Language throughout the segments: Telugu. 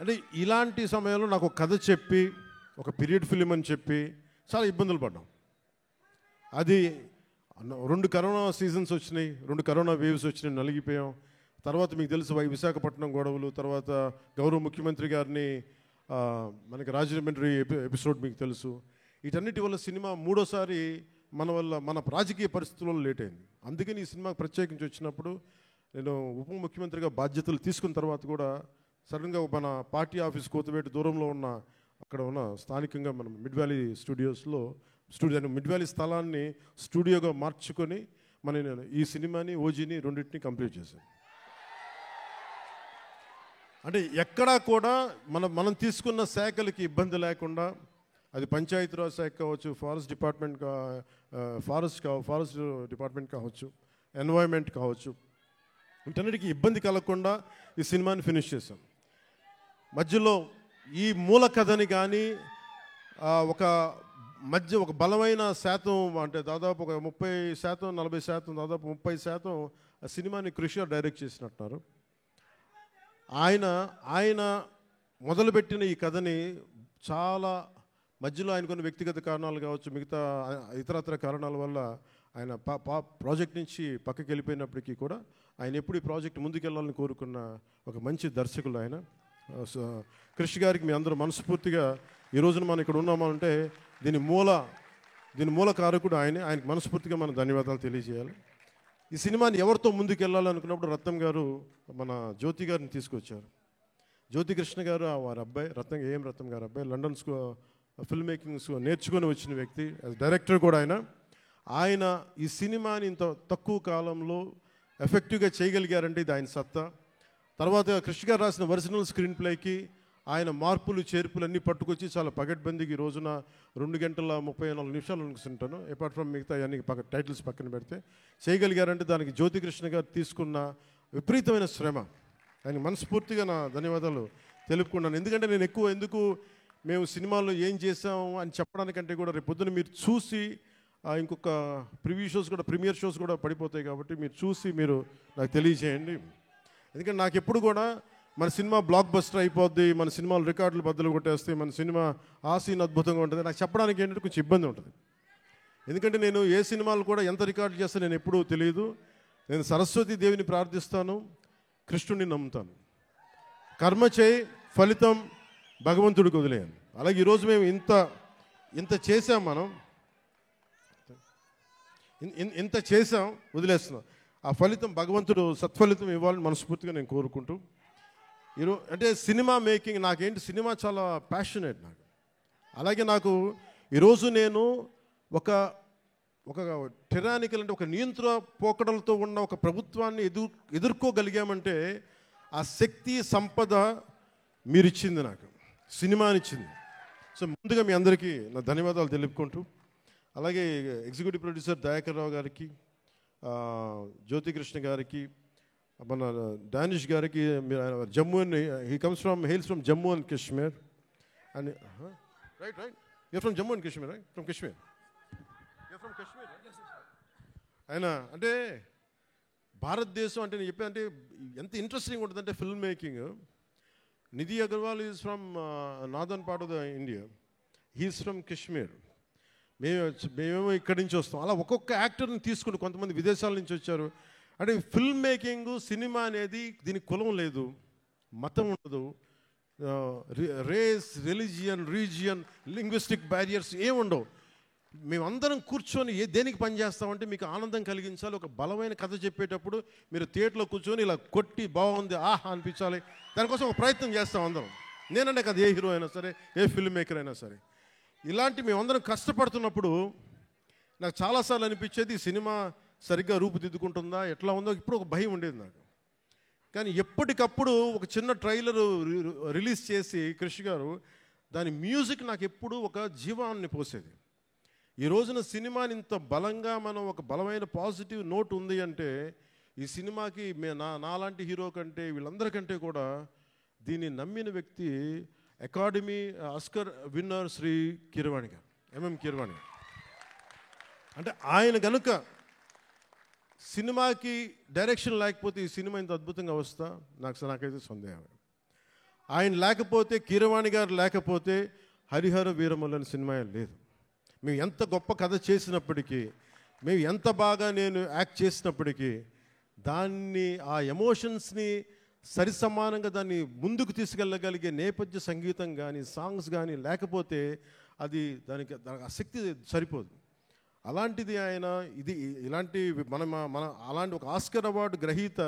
అంటే ఇలాంటి సమయంలో నాకు ఒక కథ చెప్పి ఒక పీరియడ్ ఫిలిం అని చెప్పి చాలా ఇబ్బందులు పడ్డాం. అది 2 కరోనా సీజన్స్ వచ్చినాయి, 2 కరోనా వేవ్స్ వచ్చినాయి, నలిగిపోయాం. తర్వాత మీకు తెలుసు విశాఖపట్నం గొడవలు, తర్వాత గౌరవ ముఖ్యమంత్రి గారిని మనకి రాజమండ్రి ఎపిసోడ్ మీకు తెలుసు. వీటన్నిటి వల్ల సినిమా మూడోసారి మన రాజకీయ పరిస్థితుల్లో లేట్ అయింది. అందుకని ఈ సినిమాకి ప్రత్యేకించి వచ్చినప్పుడు నేను ఉప ముఖ్యమంత్రిగా బాధ్యతలు తీసుకున్న తర్వాత కూడా సడన్గా మన పార్టీ ఆఫీస్ కోతవేటు దూరంలో ఉన్న అక్కడ ఉన్న స్థానికంగా మనం మిడ్ వ్యాలీ స్టూడియోస్లో మిడ్ వ్యాలీ స్థలాన్ని స్టూడియోగా మార్చుకొని నేను ఈ సినిమాని ఓజీని రెండింటిని కంప్లీట్ చేశాను. అంటే ఎక్కడా కూడా మనం తీసుకున్న శాఖలకి ఇబ్బంది లేకుండా, అది పంచాయతీరాజ్ శాఖ కావచ్చు, ఫారెస్ట్ డిపార్ట్మెంట్ కావచ్చు, ఎన్వైర్న్మెంట్ కావచ్చు, వీటన్నిటికీ ఇబ్బంది కలగకుండా ఈ సినిమాని ఫినిష్ చేశాం. మధ్యలో ఈ మూల కథని కానీ ఒక బలమైన శాతం, అంటే దాదాపు ఒక 30%, 40%, దాదాపు 30% ఆ సినిమాని కృషి డైరెక్ట్ చేసినట్టున్నారు. ఆయన మొదలుపెట్టిన ఈ కథని చాలా మధ్యలో ఆయన కొన్ని వ్యక్తిగత కారణాలు కావచ్చు, మిగతా ఇతరత్ర కారణాల వల్ల ఆయన ప్రాజెక్ట్ నుంచి పక్కకి వెళ్ళిపోయినప్పటికీ కూడా ఆయన ఎప్పుడు ఈ ప్రాజెక్ట్ ముందుకెళ్ళాలని కోరుకున్న ఒక మంచి దర్శకులు ఆయన. కృషి గారికి మీ అందరూ మనస్ఫూర్తిగా ఈ రోజున మనం ఇక్కడ ఉన్నామంటే దీని మూల కారకుడు ఆయనకి మనస్ఫూర్తిగా మనం ధన్యవాదాలు తెలియజేయాలి. ఈ సినిమాని ఎవరితో ముందుకు వెళ్ళాలనుకున్నప్పుడు రత్నం గారు మన జ్యోతి గారిని తీసుకొచ్చారు. జ్యోతి కృష్ణ గారు వారి అబ్బాయి రత్నం గారు అబ్బాయి, లండన్ ఫిల్మ్ మేకింగ్స్ నేర్చుకొని వచ్చిన వ్యక్తి, డైరెక్టర్ కూడా ఆయన ఈ సినిమాని ఇంత తక్కువ కాలంలో ఎఫెక్టివ్గా చేయగలిగారంటే ఇది ఆయన సత్తా. తర్వాత కృష్ణ గారు రాసిన ఒరిజినల్ స్క్రీన్ ప్లేకి ఆయన మార్పులు చేర్పులు అన్నీ పట్టుకొచ్చి చాలా పగడ్బందీకి ఈ రోజున 2 గంటల 34 నిమిషాలు అనుకుంటాను, అపార్ట్ ఫ్రమ్ మిగతా అన్ని టైటిల్స్ పక్కన పెడితే చేయగలిగారంటే దానికి జ్యోతి కృష్ణ గారు తీసుకున్న విపరీతమైన శ్రమ. ఆయన మనస్ఫూర్తిగా నా ధన్యవాదాలు తెలుపుకున్నాను. ఎందుకంటే నేను ఎందుకు మేము సినిమాల్లో ఏం చేసాము అని చెప్పడానికంటే కూడా రేపు పొద్దున మీరు చూసి ఇంకొక ప్రీమియర్ షోస్ కూడా పడిపోతాయి కాబట్టి మీరు చూసి మీరు నాకు తెలియజేయండి. ఎందుకంటే నాకు ఎప్పుడు కూడా మన సినిమా బ్లాక్ బస్టర్ అయిపోద్ది, మన సినిమాలు రికార్డులు బద్దలు కొట్టేస్తాయి, మన సినిమా ఆ సీన్ అద్భుతంగా ఉంటుంది, నాకు చెప్పడానికి ఏంటంటే కొంచెం ఇబ్బంది ఉంటుంది. ఎందుకంటే నేను ఏ సినిమాలు కూడా ఎంత రికార్డు చేస్తాను నేను ఎప్పుడూ తెలియదు. నేను సరస్వతీ దేవిని ప్రార్థిస్తాను, కృష్ణుడిని నమ్ముతాను. కర్మ చేయి, ఫలితం భగవంతుడికి వదిలేయాలి. అలాగే ఈరోజు మేము ఇంత చేసాం, మనం ఇంత చేసాం, వదిలేస్తున్నాం. ఆ ఫలితం భగవంతుడు సత్ఫలితం ఇవ్వాలని మనస్ఫూర్తిగా నేను కోరుకుంటూ అంటే సినిమా మేకింగ్ నాకేంటి, సినిమా చాలా ప్యాషనేట్ నాకు. అలాగే నాకు ఈరోజు నేను ఒక టెరానికల్ అంటే ఒక నియంత్రణ పోకడలతో ఉన్న ఒక ప్రభుత్వాన్ని ఎదుర్కోగలిగామంటే ఆ శక్తి సంపద మీరిచ్చింది, నాకు సినిమానిచ్చింది. సో ముందుగా మీ అందరికీ నా ధన్యవాదాలు తెలుపుకుంటూ, అలాగే ఎగ్జిక్యూటివ్ ప్రొడ్యూసర్ దయాకర్ రావు గారికి, జ్యోతి కృష్ణ గారికి, మన డానిష్ గారికి, Jammu and hails from Jammu and Kashmir and right you're from Jammu and Kashmir, right from Kashmir, you're from Kashmir. ఆయన అంటే భారతదేశం అంటే నేను చెప్పానంటే ఎంత ఇంట్రెస్టింగ్ ఉంటుందంటే film making. Nidhi Agarwal is from northern part of the India, he's from Kashmir. మేమేమో ఇక్కడి నుంచి వస్తాం. అలా ఒక్కొక్క యాక్టర్ని తీసుకుని కొంతమంది విదేశాల నుంచి వచ్చారు. అంటే ఫిల్మ్ మేకింగ్, సినిమా అనేది దీనికి కులం లేదు, మతం ఉండదు, రేస్, రిలీజియన్, లింగ్విస్టిక్ బ్యారియర్స్ ఏముండవు. మేమందరం కూర్చొని దేనికి పనిచేస్తామంటే మీకు ఆనందం కలిగించాలి. ఒక బలమైన కథ చెప్పేటప్పుడు మీరు థియేటర్లో కూర్చొని ఇలా కొట్టి బాగుంది ఆహా అనిపించాలి, దానికోసం ఒక ప్రయత్నం చేస్తాం అందరం. నేనంటే కదా ఏ హీరో అయినా సరే, ఏ ఫిల్మ్ మేకర్ అయినా సరే, ఇలాంటి మేమందరం కష్టపడుతున్నప్పుడు నాకు చాలాసార్లు అనిపించేది ఈ సినిమా సరిగ్గా రూపుదిద్దుకుంటుందా, ఎట్లా ఉందో ఇప్పుడు ఒక భయం ఉండేది నాకు. కానీ ఎప్పటికప్పుడు ఒక చిన్న ట్రైలర్ రిలీజ్ చేసి కృషి గారు దాని మ్యూజిక్ నాకు ఎప్పుడు ఒక జీవాన్ని పోసేది. ఈ రోజున సినిమాని ఇంత బలంగా మనం ఒక బలమైన పాజిటివ్ నోట్ ఉంది అంటే ఈ సినిమాకి నాలాంటి హీరో కంటే వీళ్ళందరికంటే కూడా దీన్ని నమ్మిన వ్యక్తి academy Oscar winner Shri Keeravani గారు, ఎంఎం కీరవాణి గారు. అంటే ఆయన కనుక సినిమాకి డైరెక్షన్ లేకపోతే ఈ సినిమా ఇంత అద్భుతంగా వస్తా నాకైతే సందేహం. ఆయన లేకపోతే, కీరవాణి గారు లేకపోతే హరిహర వీరమల్లు అనే సినిమా లేదు. మేము ఎంత గొప్ప కథ చేసినప్పటికీ, మేము ఎంత బాగా నేను యాక్ట్ చేసినప్పటికీ, దాన్ని ఆ ఎమోషన్స్ని సరిసమానంగా దాన్ని ముందుకు తీసుకెళ్ళగలిగే నేపథ్య సంగీతం కానీ, సాంగ్స్ కానీ లేకపోతే అది దానికి ఆ శక్తి సరిపోదు. అలాంటిది ఆయన ఇలాంటి మన అలాంటి ఒక ఆస్కర్ అవార్డు గ్రహీత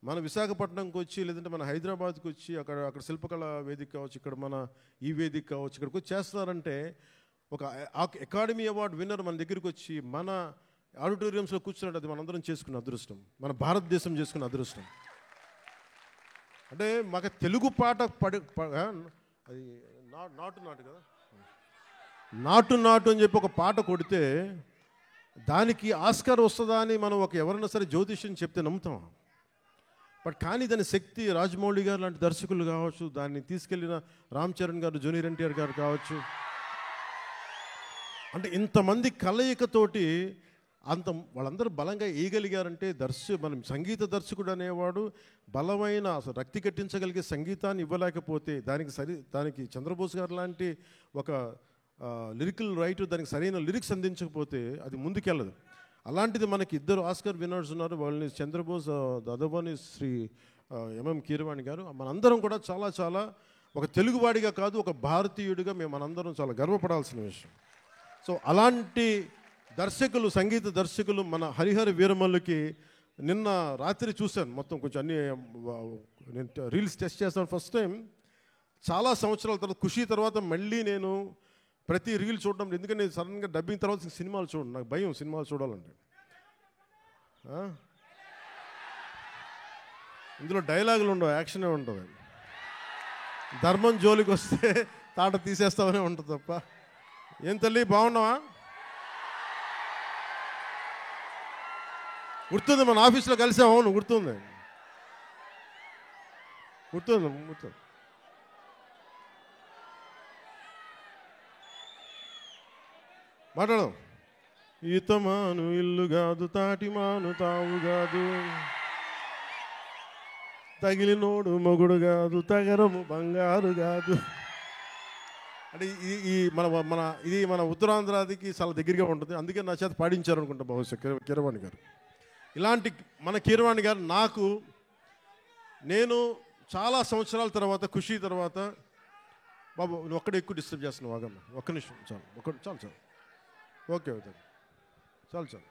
మన విశాఖపట్నంకి వచ్చి, లేదంటే మన హైదరాబాద్కి వచ్చి అక్కడ శిల్పకళ వేదిక కావచ్చు, ఇక్కడ మన ఈ వేదిక కావచ్చు, ఇక్కడికి వచ్చి చేస్తున్నారంటే ఒక అకాడమీ అవార్డు విన్నర్ మన దగ్గరికి వచ్చి మన ఆడిటోరియంస్లో కూర్చున్నట్టు అది మనందరం చేసుకున్న అదృష్టం, మన భారతదేశం చేసుకున్న అదృష్టం. అంటే మాకు తెలుగు పాట అది నాటు కదా, నాటు అని చెప్పి ఒక పాట కొడితే దానికి ఆస్కార్ వస్తుందా అని మనం ఎవరైనా సరే జ్యోతిష్యం చెప్తే నమ్ముతాం. బట్ కానీ దాని శక్తి రాజమౌళి గారు లాంటి దర్శకులు కావచ్చు, దాన్ని తీసుకెళ్ళిన రామ్ చరణ్ గారు, జూనియర్ ఎన్టీఆర్ గారు కావచ్చు, అంటే ఇంతమంది కలయికతోటి వాళ్ళందరూ బలంగా వేయగలిగారంటే మనం సంగీత దర్శకుడు అనేవాడు బలమైన అసలు రక్తి కట్టించగలిగే సంగీతాన్ని ఇవ్వలేకపోతే, దానికి చంద్రబోస్ గారు లాంటి ఒక లిరికల్ రైటర్ దానికి సరైన లిరిక్స్ అందించకపోతే అది ముందుకెళ్ళదు. అలాంటిది మనకి ఇద్దరు ఆస్కర్ విన్నర్స్ ఉన్నారు. వాళ్ళని చంద్రబోస్, దదోబని శ్రీ ఎంఎం కీరవాణి గారు. మనందరం కూడా చాలా చాలా ఒక తెలుగువాడిగా కాదు, ఒక భారతీయుడిగా మనందరం చాలా గర్వపడాల్సిన విషయం. సో అలాంటి దర్శకులు, సంగీత దర్శకులు మన హరిహర వీరమల్లుకి నిన్న రాత్రి చూశాను మొత్తం, కొంచెం అన్ని నేను రీల్స్ టెస్ట్ చేస్తాను ఫస్ట్ టైం చాలా సంవత్సరాల తర్వాత. ఖుషి తర్వాత మళ్ళీ నేను ప్రతి రీల్ చూడడం, ఎందుకంటే నేను సడన్గా డబ్బింగ్ తర్వాత సినిమాలు చూడండి, నాకు భయం సినిమాలు చూడాలంటే. ఇందులో డైలాగులు ఉండవు, యాక్షనే ఉంటుంది. ధర్మం జోలికి వస్తే తాట తీసేస్తామనే ఉంటుంది తప్ప. ఏం తల్లి బాగున్నావా? గుర్తుంది, మన ఆఫీస్లో కలిసాము. అవును గుర్తుంది. మాట్లాడదాం. ఈతమాను ఇల్లు కాదు, తాటిమాను తావు కాదు, తగిలినోడు మొగుడు కాదు, తగరము బంగారు కాదు. అంటే ఇది మన ఉత్తరాంధ్రాదికి చాలా దగ్గరగా ఉంటుంది. అందుకే నా చేత పాడించారు అనుకుంటా బహుశా కీరవాణి గారు. ఇలాంటి మన కీరవాణి గారు నేను చాలా సంవత్సరాల తర్వాత, ఖుషి తర్వాత, బాబు నువ్వు ఒక్కడే ఎక్కువ డిస్టర్బ్ చేస్తున్నావు, ఆగమ్మ ఒక్క నిమిషం చాలు, చాలు ఓకే చాలు.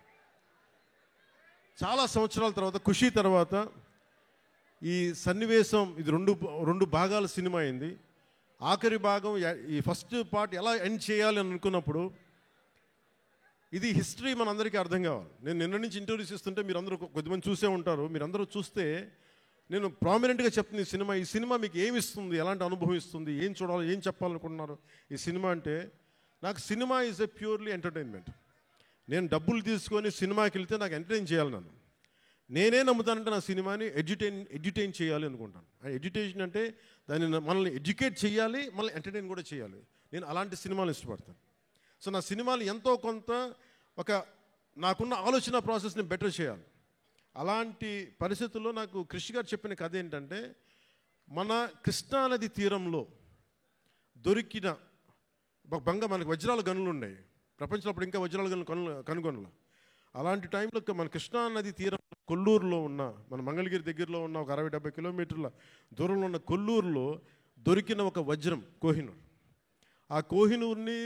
చాలా సంవత్సరాల తర్వాత, ఖుషి తర్వాత ఈ సన్నివేశం, ఇది రెండు భాగాల సినిమా అయింది. ఆఖరి భాగం, ఈ ఫస్ట్ పార్ట్ ఎలా ఎండ్ చేయాలి అని అనుకున్నప్పుడు ఇది హిస్టరీ మనందరికీ అర్థం కావాలి. నేను నిన్న నుంచి ఇంటర్వ్యూస్ ఇస్తుంటే మీరందరూ కొద్దిమంది చూసే ఉంటారు. మీరందరూ చూస్తే నేను ప్రామినెంట్గా చెప్తుంది, ఈ సినిమా మీకు ఏమి ఇస్తుంది, ఎలాంటి అనుభవం ఇస్తుంది, ఏం చూడాలి, ఏం చెప్పాలనుకుంటున్నారు ఈ సినిమా అంటే. నాకు cinema is a purely entertainment. నేను డబ్బులు తీసుకొని సినిమాకి వెళ్తే నాకు ఎంటర్టైన్ చేయాలి. నేనే నమ్ముతానంటే నా సినిమాని ఎడ్యుటైన్ చేయాలి అనుకుంటాను. ఎడ్యుటేషన్ అంటే మనల్ని ఎడ్యుకేట్ చేయాలి, మనల్ని ఎంటర్టైన్ కూడా చేయాలి. నేను అలాంటి సినిమాలు ఇష్టపడతాను. సో నా సినిమాలు ఎంతో కొంత నాకున్న ఆలోచన ప్రాసెస్ని బెటర్ చేయాలి. అలాంటి పరిస్థితుల్లో నాకు కృషి గారు చెప్పిన కథ ఏంటంటే, మన కృష్ణానది తీరంలో దొరికిన మనకి వజ్రాల గనులు ఉన్నాయి ప్రపంచంలో. అప్పుడు ఇంకా వజ్రాల గనులు కనుగొనల. అలాంటి టైంలో మన కృష్ణానది తీరం కొల్లూరులో ఉన్న, మన మంగళగిరి దగ్గరలో ఉన్న ఒక 60-70 కిలోమీటర్ల దూరంలో ఉన్న కొల్లూరులో దొరికిన ఒక వజ్రం కోహినూర్. ఆ కోహినూర్ని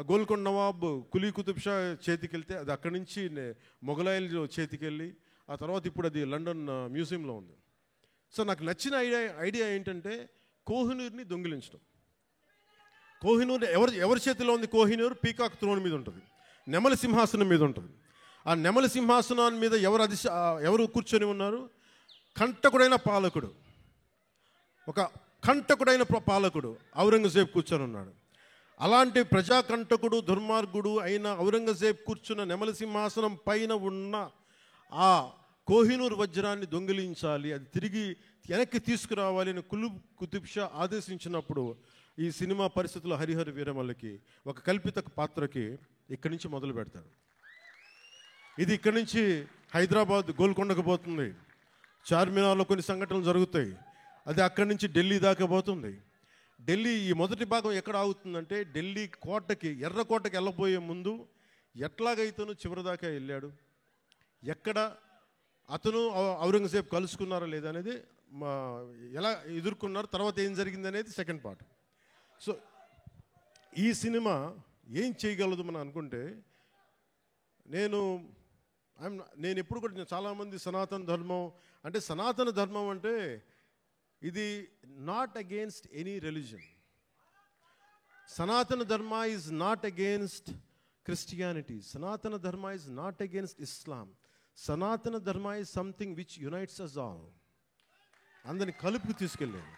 గోల్కొండ నవాబ్ కులీ కుతుబ్ షా చేతికెళ్తే అది అక్కడి నుంచి మొఘలాయిల చేతికెళ్ళి ఆ తర్వాత ఇప్పుడు అది లండన్ మ్యూజియంలో ఉంది. సో నాకు నచ్చిన ఐడియా ఏంటంటే కోహినూర్ని దొంగిలించడం. కోహినూర్ ఎవరి చేతిలో ఉంది? కోహినూర్ పీకాక్ త్రోన్ మీద ఉంటుంది, నెమలి సింహాసనం మీద ఉంటుంది. ఆ నెమలి సింహాసనం మీద ఎవరు కూర్చొని ఉన్నారు? కంటకుడైన పాలకుడు, ఒక కంటకుడైన పాలకుడు ఔరంగజేబ్ కూర్చొని ఉన్నాడు. అలాంటి ప్రజాకంటకుడు, దుర్మార్గుడు అయిన ఔరంగజేబ్ కూర్చున్న నెమలి సింహాసనం పైన ఉన్న ఆ కోహినూర్ వజ్రాన్ని దొంగిలించాలి, అది తిరిగి వెనక్కి తీసుకురావాలి అని కుతుబ్ షా ఆదేశించినప్పుడు ఈ సినిమా పరిస్థితుల్లో హరిహర వీరమల్లుకి ఒక కల్పిత పాత్రకి ఇక్కడి నుంచి మొదలు పెడతాడు. ఇది ఇక్కడి నుంచి హైదరాబాద్ గోల్కొండకు పోతుంది. చార్మినార్లో కొన్ని సంఘటనలు జరుగుతాయి. అది అక్కడి నుంచి ఢిల్లీ దాకా పోతుంది. ఢిల్లీ ఈ మొదటి భాగం ఎక్కడ ఆగుతుందంటే ఢిల్లీ కోటకి, ఎర్రకోటకి వెళ్ళబోయే ముందు ఎట్లాగైతేనూ చివరి దాకా వెళ్ళాడు, ఎక్కడ అతను ఔరంగజేబ్ కలుసుకున్నారా లేదా అనేది, ఎలా ఎదుర్కొన్నారు, తర్వాత ఏం జరిగింది అనేది సెకండ్ పార్ట్. సో ఈ సినిమా ఏం చేయగలదు మనం అనుకుంటే, నేను ఎప్పుడు కూడా చాలామంది సనాతన ధర్మం అంటే ఇది నాట్ అగేన్స్ట్ ఎనీ రిలీజన్. సనాతన Dharma is not against Christianity. సనాతన Dharma is not against Islam. Sanatana Dharma is something which unites us all. అందరిని కలుపుకు తీసుకెళ్ళాను.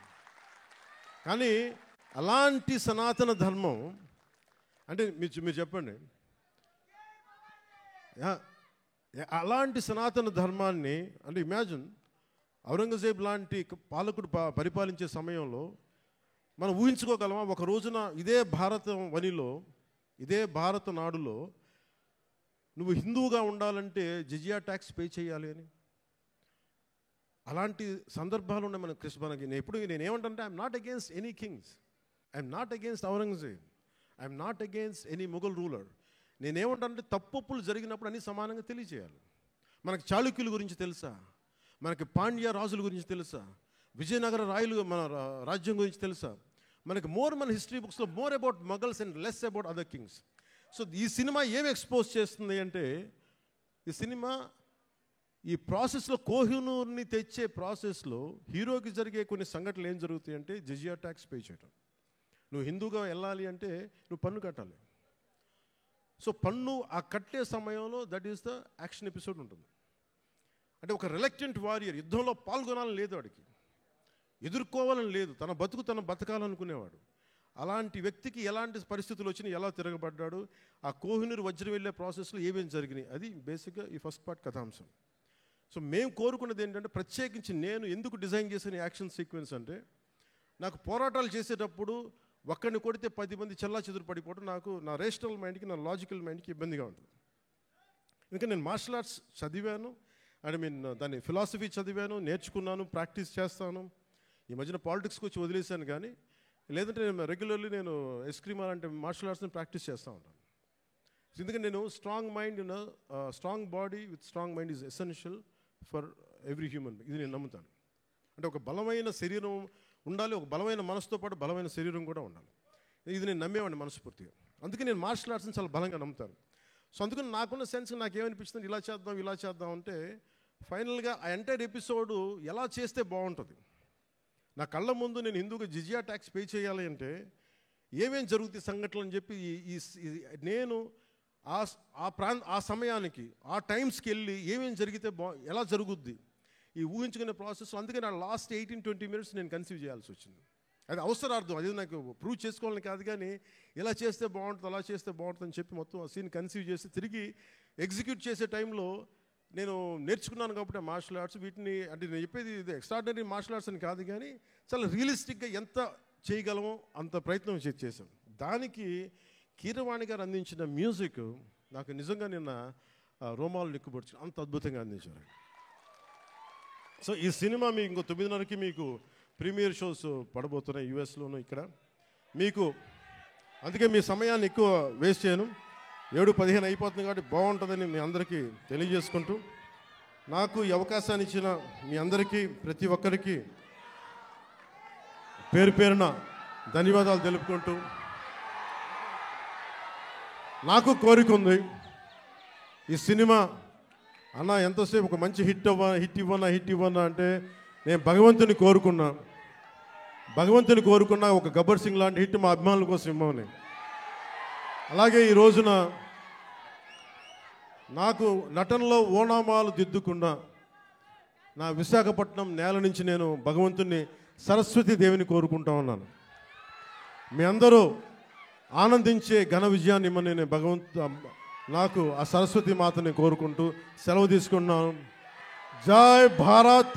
కానీ అలాంటి సనాతన ధర్మం అంటే మీరు చెప్పండి, అలాంటి సనాతన ధర్మాన్ని అంటే ఇమాజిన్ ఔరంగజేబ్ లాంటి పాలకుడు పరిపాలించే సమయంలో మనం ఊహించుకోగలమా? ఒక రోజున ఇదే భారత వనిలో, ఇదే భారత నాడులో నువ్వు హిందువుగా ఉండాలంటే జిజియా ట్యాక్స్ పే చేయాలి అని. అలాంటి సందర్భాలు ఉన్నాయి మనకి. నేనేమంటే I'm not against any kings, I'm not against Aurangzeb, I'm not against any Mughal ruler. నేనేమంటానంటే తప్పులు జరిగినప్పుడు అన్నీ సమానంగా తెలియజేయాలి. మనకు చాళుక్యుల గురించి తెలుసా? మనకి పాండ్య రాజుల గురించి తెలుసా? విజయనగర మన రాజ్యం గురించి తెలుసా? మనకి మన హిస్టరీ బుక్స్లో more about Mughals and less about other Kings. So ఈ సినిమా ఏమి ఎక్స్పోజ్ చేస్తుంది అంటే, ఈ సినిమా ఈ ప్రాసెస్లో, కోహినూర్ని తెచ్చే ప్రాసెస్లో హీరోకి జరిగే కొన్ని సంఘటనలు ఏం జరుగుతాయి అంటే, జిజియా ట్యాక్స్ పే చేయడం. నువ్వు హిందూగా వెళ్ళాలి అంటే నువ్వు పన్ను కట్టాలి. సో పన్ను ఆ కట్టే సమయంలో that is the action episode ఉంటుంది. అంటే ఒక రిలక్టెంట్ వారియర్, యుద్ధంలో పాల్గొనాలని లేదు వాడికి, ఎదుర్కోవాలని లేదు, తన బతకాలనుకునేవాడు. అలాంటి వ్యక్తికి ఎలాంటి పరిస్థితులు వచ్చినాయి, ఎలా తిరగబడ్డాడు, ఆ కోహినూర్ వజ్రం వెళ్ళే ప్రాసెస్లో ఏమేమి జరిగినాయి, అది బేసిక్గా ఈ ఫస్ట్ పార్ట్ కథాంశం. సో మేము కోరుకున్నది ఏంటంటే, ప్రత్యేకించి నేను ఎందుకు డిజైన్ చేసిన యాక్షన్ సీక్వెన్స్ అంటే, నాకు పోరాటాలు చేసేటప్పుడు ఒక్కడిని కొడితే 10 మంది చెల్లా చెదురు పడిపోవడం నాకు, నా రేషనల్ మైండ్కి, నా లాజికల్ మైండ్కి ఇబ్బందిగా ఉంటుంది. ఇంకా నేను మార్షల్ ఆర్ట్స్ చదివాను, దాన్ని ఫిలాసఫీ చదివాను, నేర్చుకున్నాను, ప్రాక్టీస్ చేస్తాను. ఈ మధ్యన పాలిటిక్స్కి వచ్చి వదిలేశాను. కానీ లేదంటే రెగ్యులర్లీ నేను ఎస్క్రీమా అంటే మార్షల్ ఆర్ట్స్ని ప్రాక్టీస్ చేస్తూ ఉంటాను. ఎందుకంటే నేను strong body with strong mind is essential for every human. ఇది నేను నమ్ముతాను. అంటే ఒక బలమైన శరీరం ఉండాలి, ఒక బలమైన మనసుతో పాటు బలమైన శరీరం కూడా ఉండాలి. ఇది నేను నమ్మేవాడిని మనస్ఫూర్తిగా. అందుకే నేను మార్షల్ ఆర్ట్స్ని చాలా బలంగా నమ్ముతాను. సో అందుకని నాకున్న సెన్స్ నాకేమనిపిస్తుంది, ఇలా చేద్దాం అంటే, ఫైనల్గా ఆ ఎంటైర్ ఎపిసోడ్ ఎలా చేస్తే బాగుంటుంది. నా కళ్ళ ముందు నేను హిందూగా జిజియా ట్యాక్స్ పే చేయాలి అంటే ఏమేం జరుగుతాయి సంఘటనలు అని చెప్పి నేను ఆ సమయానికి, ఆ టైమ్స్కి వెళ్ళి ఏమేం జరిగితే ఎలా జరుగుద్ది ఈ ఊహించుకునే ప్రాసెస్. అందుకే నా లాస్ట్ 18-20 minutes నేను కన్సీవ్ చేయాల్సి వచ్చింది. అది అవసరార్థం, అది నాకు ప్రూవ్ చేసుకోవాలని కాదు, కానీ ఇలా చేస్తే బాగుంటుంది, అలా చేస్తే బాగుంటుంది అని చెప్పి మొత్తం ఆ సీన్ కన్సీవ్ చేసి తిరిగి ఎగ్జిక్యూట్ చేసే టైంలో నేను నేర్చుకున్నాను కాబట్టి మార్షల్ ఆర్ట్స్. వీటిని అంటే నేను చెప్పేది ఇది ఎక్స్ట్రాడినరీ మార్షల్ ఆర్ట్స్ అని కాదు, కానీ చాలా రియలిస్టిక్గా ఎంత చేయగలమో అంత ప్రయత్నం చేశాం. దానికి కీరవాణి గారు అందించిన మ్యూజిక్ నాకు నిజంగా నిన్న రోమాలు నిక్కుపొడిచి అంత అద్భుతంగా అందించారు. సో ఈ సినిమా మీకు ఇంకో 9:30కి మీకు ప్రీమియర్ షోస్ పడబోతున్నాయి యూఎస్లోను, ఇక్కడ మీకు. అందుకే మీ సమయాన్ని ఎక్కువ వేస్ట్ చేయను. 7:15 అయిపోతుంది కాబట్టి బాగుంటుందని మీ అందరికీ తెలియజేసుకుంటూ, నాకు ఈ అవకాశాన్ని ఇచ్చిన మీ అందరికీ, ప్రతి ఒక్కరికి పేరున ధన్యవాదాలు తెలుపుకుంటూ, నాకు కోరిక ఉంది, ఈ సినిమా అన్న ఎంతసేపు ఒక మంచి హిట్ ఇవ్వనా అంటే నేను భగవంతుని కోరుకున్నా ఒక గబ్బర్ సింగ్ లాంటి హిట్ మా అభిమానుల కోసం ఇవ్వమని. అలాగే ఈ రోజున నాకు నటనలో ఓనామాలు దిద్దుకున్న నా విశాఖపట్నం నేల నుంచి నేను భగవంతుని సరస్వతి దేవిని కోరుకుంటా ఉన్నాను. మీ అందరూ ఆనందించే ఘన విజయాన్ని ఇమ్మని నేను నాకు ఆ సరస్వతి మాతని కోరుకుంటూ సెలవు తీసుకున్నాను. జై భారత్.